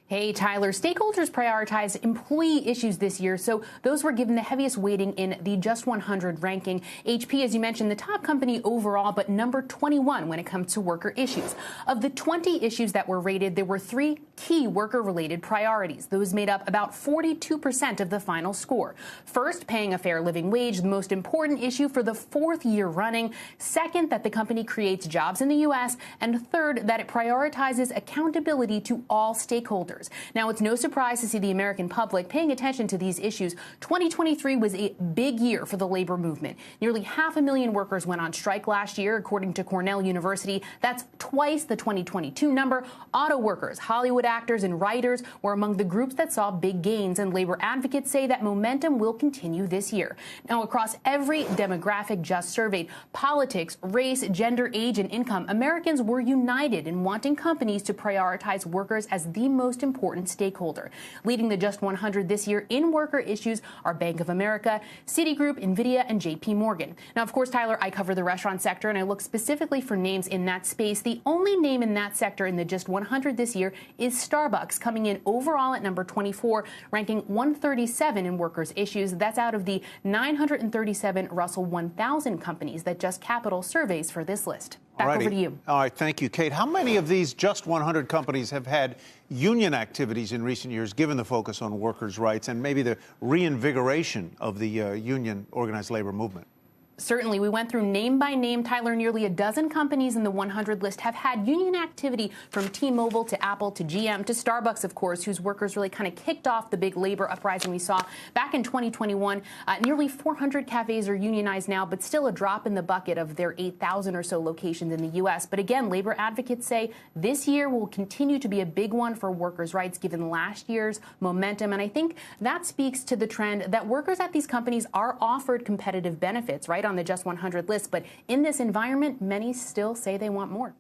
Hey, Tyler. Stakeholders prioritized employee issues this year, so those were given the heaviest weighting in the Just 100 ranking. HP, as you mentioned, the top company overall, but number 21 when it comes to worker issues. Of the 20 issues that were rated, there were 3 key worker-related priorities. Those made up about 42% of the final score. First, paying a fair living wage, the most important issue for the 4th year running. Second, that the company creates jobs in the U.S. And third, that it prioritizes accountability to all stakeholders. Now, it's no surprise to see the American public paying attention to these issues. 2023 was a big year for the labor movement. Nearly 500,000 workers went on strike last year, according to Cornell University. That's twice the 2022 number. Auto workers, Hollywood actors, and writers were among the groups that saw big gains, and labor advocates say that momentum will continue this year. Now, across every demographic just surveyed, politics, race, gender, age, and income, Americans were united in wanting companies to prioritize workers as the most important stakeholder. Leading the Just 100 this year in worker issues are Bank of America, Citigroup, NVIDIA, and JP Morgan. Now, of course, Tyler, I cover the restaurant sector, and I look specifically for names in that space. The only name in that sector in the Just 100 this year is Starbucks, coming in overall at number 24, ranking 137 in workers issues. That's out of the 937 Russell 1000 companies that Just Capital surveys for this list. Back over to you. All right, thank you, Kate. How many of these Just 100 companies have had union activities in recent years, given the focus on workers' rights and maybe the reinvigoration of the union organized labor movement? Certainly. We went through name by name, Tyler. Nearly a dozen companies in the 100 list have had union activity, from T-Mobile to Apple to GM to Starbucks, of course, whose workers really kind of kicked off the big labor uprising we saw back in 2021. Nearly 400 cafes are unionized now, but still a drop in the bucket of their 8,000 or so locations in the U.S. But again, labor advocates say this year will continue to be a big one for workers' rights, given last year's momentum. And I think that speaks to the trend that workers at these companies are offered competitive benefits, right, on the Just 100 list. But in this environment, many still say they want more.